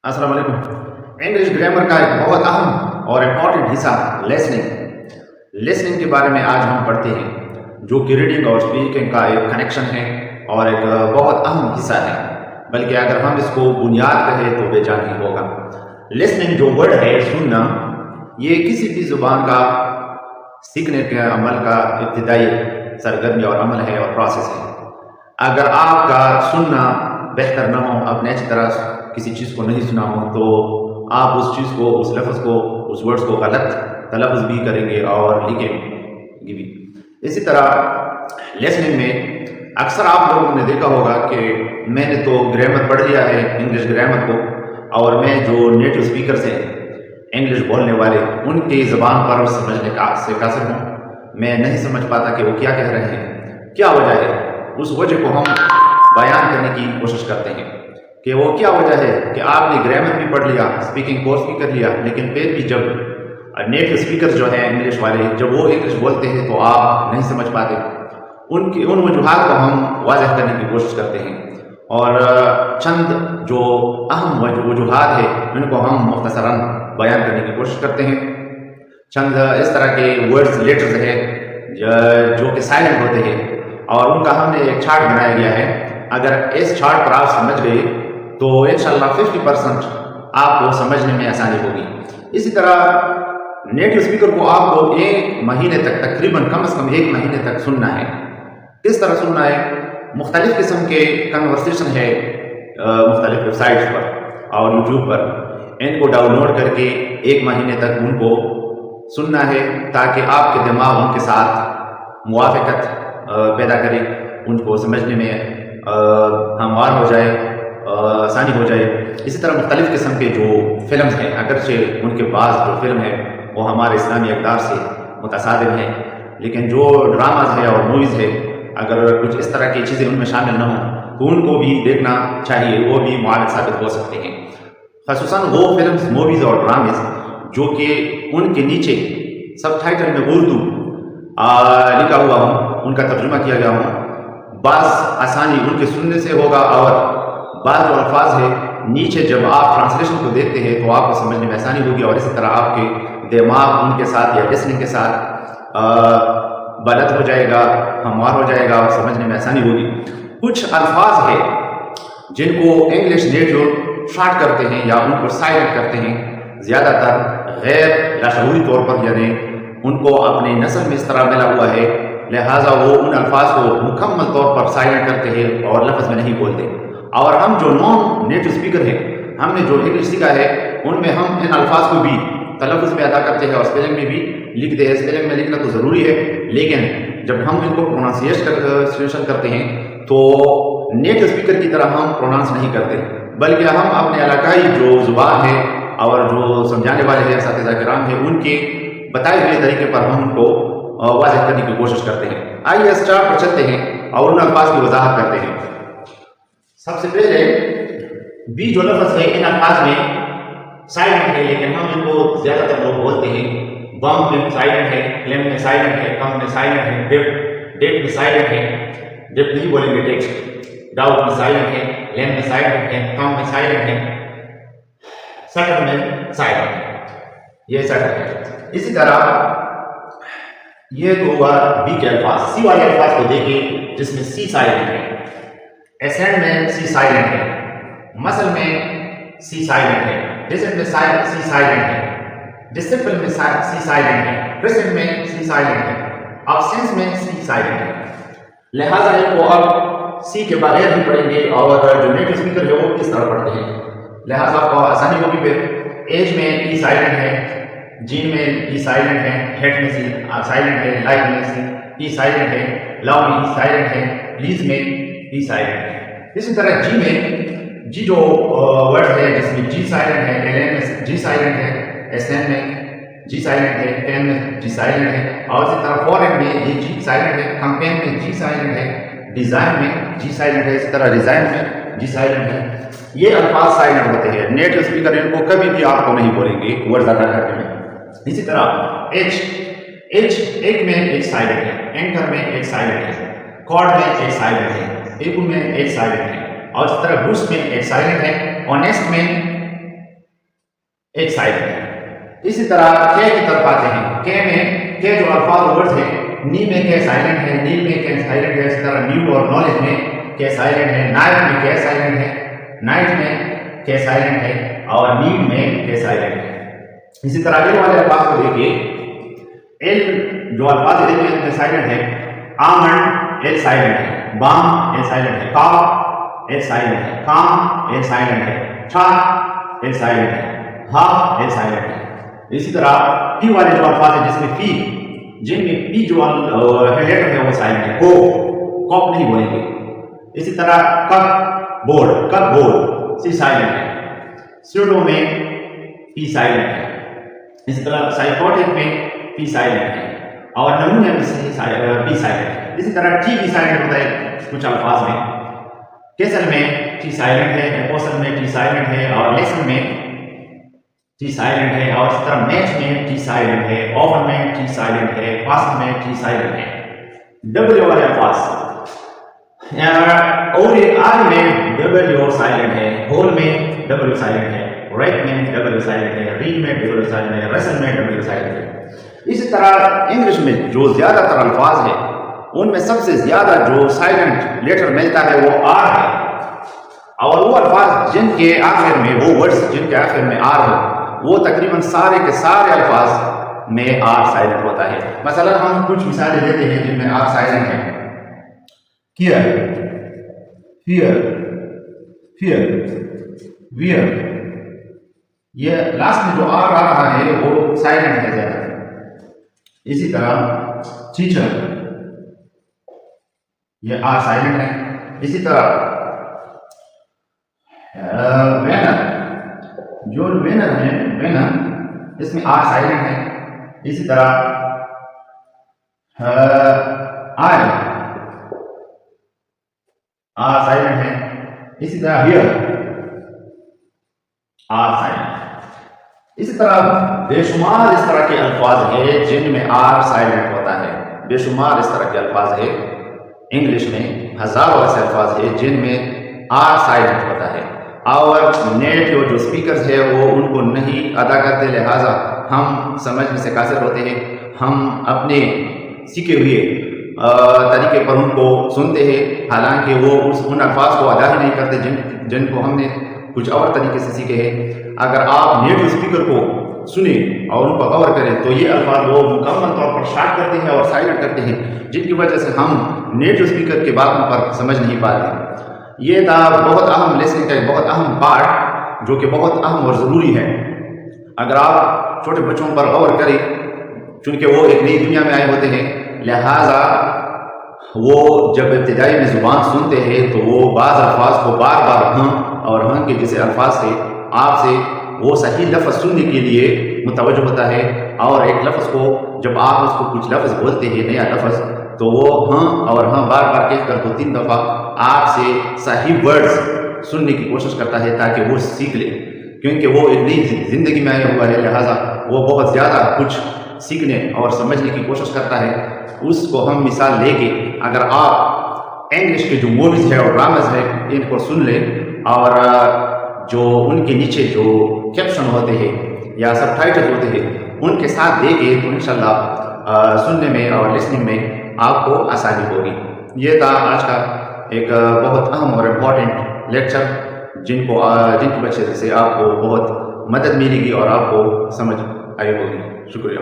अस्सलाम वालेकुम। English grammar का एक बहुत अहम और इम्पॉर्टेंट हिस्सा लिसनिंग के बारे में आज हम पढ़ते हैं, जो कि रीडिंग और स्पीकिंग का एक कनेक्शन है और एक बहुत अहम हिस्सा है। बल्कि अगर हम इसको बुनियाद कहें तो बेजान ही होगा। लिसनिंग जो वर्ड है, सुनना, ये किसी भी जुबान का सीखने के अमल का इब्तिदाई सरगर्मी और अमल है और प्रोसेस है। अगर आपका सुनना बेहतर ना हो, आपने अच्छी तरह किसी चीज़ को नहीं सुना हो, तो आप उस चीज़ को, उस लफ्ज़ को, उस वर्ड्स को गलत तलफ़्ज़ भी करेंगे और लिखेंगे भी। इसी तरह लिसनिंग में अक्सर आप लोगों ने देखा होगा कि मैंने तो ग्रामर पढ़ लिया है, इंग्लिश ग्रामर को, और मैं जो नेटिव स्पीकर्स हैं इंग्लिश बोलने वाले, उनकी ज़बान पर समझने से कासिर हूँ। मैं नहीं समझ पाता कि वो क्या कह रहे हैं, क्या वजह है। उस वजह को हम बयान करने की कोशिश करते हैं कि वो क्या वजह है कि आपने ग्रामर भी पढ़ लिया, स्पीकिंग कोर्स भी कर लिया, लेकिन फिर भी जब नेटिव स्पीकर्स जो हैं इंग्लिश वाले, जब वो इंग्लिश बोलते हैं तो आप नहीं समझ पाते। उन वजूहात को हम वाज़ह करने की कोशिश करते हैं और चंद जो अहम वजूहात है उनको हम मुख्तसरन बयान करने की कोशिश करते हैं। चंद इस तरह के वर्ड्स, लेटर्स हैं जो कि साइलेंट होते हैं और उनका हमने एक चार्ट बनाया गया है। अगर इस चार्ट पर आप समझ गए तो इंशाल्लाह 50% आपको समझने में आसानी होगी। इसी तरह नेटिव स्पीकर को आपको एक महीने तक, तकरीबन कम से कम एक महीने तक सुनना है। किस तरह सुनना है? मुख्तलिफ किस्म के कन्वर्सेशन है मुख्तलिफ वेबसाइट्स पर और यूट्यूब पर। इनको डाउनलोड करके एक महीने तक उनको सुनना है ताकि आपके दिमाग उनके साथ मुवाफ़क़त पैदा करे, उनको समझने में हमवार हो जाए, आसानी हो जाए। इसी तरह मुख्तलिफ़ किस्म के जो फ़िल्म हैं, अगरचे उनके पास जो फ़िल्म है वो हमारे इस्लामी अक़दार से मुतसादिम है, लेकिन जो ड्रामाज है और मूवीज़ है, अगर कुछ इस तरह की चीज़ें उनमें शामिल न हों तो उनको भी देखना चाहिए, वो भी मुआविन साबित हो सकते हैं। ख़ुसूसन वो फिल्म्स, मूवीज़ और ड्रामेज़ जो कि उनके नीचे सबटाइटल में उर्दू लिखा हुआ हो, उनका तर्जुमा किया गया हो। बाज़ आसानी उनके सुनने से होगा और बाज़ जो अल्फाज है नीचे जब आप ट्रांसलेशन को देखते हैं तो आपको समझने में आसानी होगी और इसी तरह आपके दिमाग उनके साथ या लिसनिंग के साथ बलद हो जाएगा, हमवार हो जाएगा और समझने में आसानी होगी। कुछ अल्फाज है जिनको इंग्लिश नेटिव शार्ट करते हैं या उनको साइलेंट करते हैं, ज़्यादातर गैर लाशऊरी तौर पर, यानी उनको अपने नस्ल में इस तरह मिला हुआ है, लिहाजा वो उन अल्फाज को मुकम्मल तौर पर साइलेंट करते हैं और लफ्ज़ में नहीं बोलते। और हम जो नॉन नेटिव स्पीकर हैं, हमने जो इंग्लिश सीखा है, उनमें हम इन अल्फाज को भी तलफ़्फ़ुज़ में अदा करते हैं और स्पेलिंग में भी लिखते हैं। स्पेलिंग में लिखना तो ज़रूरी है, लेकिन जब हम इनको प्रोनाउंसिएशन करते हैं तो नेटिव स्पीकर की तरह हम प्रोनाउंस नहीं करते, बल्कि हम अपने इलाकाई जो ज़ुबान है और जो समझाने वाले हैं असातिज़ा किराम हैं, उनके बताए हुए तरीके पर हम उनको वाज़ह करने की कोशिश करते हैं। आइए इस चार्ट पर चलते हैं और उन अल्फाज की वजाहत करते हैं। सबसे पहले बी जो लफ्ज़ है, इन अल्फाज में साइलेंट है, लेकिन हम इनको ज़्यादातर लोग बोलते हैं। बम में साइलेंट है, क्लेम में साइलेंट है, कम में साइलेंट है, डेट में साइलेंट है, डेट नहीं बोलेंगे, टेक्स्ट। डाउट में साइलेंट है, लेम में साइलेंट है, कम में साइलेंट है, सटर में साइलेंट है, ये सटर है। इसी तरह ये तो हुआ बी के अल्फाज। सी वाले अल्फाज को देखिए जिसमें सी साइलेंट है। एसेंड में सी साइलेंट है, मसल में सी साइलेंट है, डिसेंट में सी साइलेंट है, डिसिपल में सी साइलेंट है, प्रेजेंट में सी साइलेंट है, ऑब्सेंस में सी साइलेंट है। लिहाजा इनको अब सी के बगैर भी पढ़ेंगे और जो नेटिव स्पीकर है वो किस तरह पढ़ते हैं, लिहाजा आपको आसानी होगी। फिर एज में ई साइलेंट है, जीन में ई साइलेंट है, हेड में सी साइलेंट है, लाइफ में सी ई साइलेंट है, लव में ई साइलेंट है, प्लीज में ई साइलेंट है। इसी तरह जी में, जी जो वर्ड है जिसमें जी साइलेंट है, एल में जी साइलेंट है, एस एन में जी साइलेंट है, पेन में जी साइलेंट है, और इसी तरह फॉरेन में ये जी साइलेंट है, कंपेन में जी साइलेंट है, डिज़ाइन में जी साइलेंट है, इसी तरह डिज़ाइन में जी साइलेंट है। ये अल्फाज साइलेंट होते हैं। नेटिव स्पीकर इनको कभी भी आपको नहीं बोलेंगे वर्ड अदा करने में। इसी तरह एच एक में एक साइलेंट है, एंकर में एक साइलेंट है, कॉर्ड में एक साइलेंट है, एकू में एक साइलेंट है, और इस तरह बूस्ट में एक साइलेंट है, ऑनेस्ट में ایک سائلنٹ ہے. اسی طرح کے کی طرف آتے ہیں. کے میں کے جو الفاظ ورڈ ہیں، نی میں کے سائلنٹ ہے، نیل میں کے سائلنٹ ہے. اسی طرح نیو اور نالج میں کے سائلنٹ ہے. نائٹ میں کے سائلنٹ ہے، نائٹ میں کے سائلنٹ ہے، اور نیڈ میں کے سائلنٹ ہے. اسی طرح ایل والے الفاظ کو دیکھیے. ایل جو الفاظ میں سائلنٹ ہے، آمنڈ ایل سائلنٹ ہے، بام ایل سائلنٹ ہے، کا ایل سائلنٹ ہے، کام ایل سائلنٹ ہے، چھا ایل سائلنٹ ہے، ہاف ایل سائلنٹ ہے. اسی طرح پی والے جو الفاظ ہیں جس میں پی، جن میں پی جو لیٹر ہے وہ سائلنٹ ہے، کوپ نہیں بولیں گے. اسی طرح کپ بورڈ سی سائلنٹ ہے. سیوڈو میں پی سائلنٹ ہے. اسی طرح سائیکوٹک میں پی سائلنٹ ہے، اور نمونہ میں پی سائلنٹ ہے. اسی طرح ٹی بھی سائلنٹ ہوتا ہے کچھ الفاظ میں. کیسل میں ٹی سائلنٹ ہے، اپوسل میں ٹی سائلنٹ ہے، اور لیسن میں ٹی سائلنٹ ہے. اور اس طرح میچ میں ٹی سائلنٹ ہے، اوپن میں ٹی سائلنٹ ہے، فاسٹ میں ٹی سائلنٹ ہے. ڈبلیو والے الفاظ اور آر میں ڈبلیو سائلنٹ ہے، ہول میں ڈبلیو سائلنٹ ہے، ریٹ میں ڈبلیو سائلنٹ ہے، ریڈ میں ڈبلیو سائلنٹ ہے، رسل میں ڈبلیو سائلنٹ ہے. اسی طرح انگلش میں جو زیادہ تر الفاظ ہیں ان میں سب سے زیادہ جو سائلنٹ لیٹر ملتا ہے وہ آر ہے. اور وہ الفاظ جن کے آخر میں وہ ورڈز جن کے آخر میں آر ہو وہ تقریباً سارے کے سارے الفاظ میں آر سائلنٹ ہوتا ہے. مثلا ہم کچھ مثالیں دیتے ہیں جن میں آر سائلنٹ ہے. Care, fair, fair, where. یہ لاسٹ میں جو آر آ رہا ہے وہ سائلنٹ ہے زیادہ. اسی طرح ٹیچر، یہ آر سائلنٹ ہے. اسی طرح وینر، جو وینر ہے وینر اس میں آر سائلنٹ ہے. اسی طرح آئی آر سائلنٹ ہے. اسی طرح ہیئر آر سائلنٹ. اسی طرح بے شمار اس طرح کے الفاظ ہیں جن میں آر سائلنٹ ہوتا ہے. بے شمار اس طرح کے الفاظ ہیں انگلش میں، ہزاروں ایسے الفاظ ہیں جن میں آر سائلنٹ ہوتا ہے. اور نیٹو جو اسپیکرز ہیں وہ ان کو نہیں ادا کرتے، لہٰذا ہم سمجھنے سے قاصر ہوتے ہیں. ہم اپنے سیکھے ہوئے طریقے پر ان کو سنتے ہیں، حالانکہ وہ ان الفاظ کو ادا ہی نہیں کرتے جن کو ہم نے کچھ اور طریقے سے سیکھے ہیں. اگر آپ نیٹو اسپیکر کو سنیں اور ان پر غور کریں تو یہ الفاظ وہ مکمل طور پر شارٹ کرتے ہیں اور سائلنٹ کرتے ہیں، جن کی وجہ سے ہم نیٹو اسپیکر کے باتوں پر سمجھ نہیں پاتے. یہ تھا بہت اہم لیسن کا ایک بہت اہم پارٹ جو کہ بہت اہم اور ضروری ہے. اگر آپ چھوٹے بچوں پر غور کریں، چونکہ وہ ایک نئی دنیا میں آئے ہوتے ہیں، لہٰذا وہ جب ابتدائی میں زبان سنتے ہیں تو وہ بعض الفاظ کو بار بار ہاں اور ہاں کے جیسے الفاظ سے آپ سے وہ صحیح لفظ سننے کے لیے متوجہ ہوتا ہے. اور ایک لفظ کو جب آپ اس کو کچھ لفظ بولتے ہیں، نیا لفظ، تو وہ ہاں اور ہاں بار بار کہہ کر 2-3 دفعہ آپ سے صحیح ورڈز سننے کی کوشش کرتا ہے تاکہ وہ سیکھ لے. کیونکہ وہ ایک نئی زندگی میں آیا ہوا ہے، لہٰذا وہ بہت زیادہ کچھ سیکھنے اور سمجھنے کی کوشش کرتا ہے. اس کو ہم مثال لے کے اگر آپ انگلش کے جو موویز ہے اور ڈراماز ہے ان کو سن لیں اور جو ان کے نیچے جو کیپشن ہوتے ہیں یا سب ٹائٹل ہوتے ہیں ان کے ساتھ دیکھیں تو انشاءاللہ سننے میں اور لسننگ میں آپ کو آسانی ہوگی. یہ تھا آج کا ایک بہت اہم اور امپورٹنٹ لیکچر جن کی وجہ سے آپ کو بہت مدد ملے گی اور آپ کو سمجھ آئی ہوگی. شکریہ.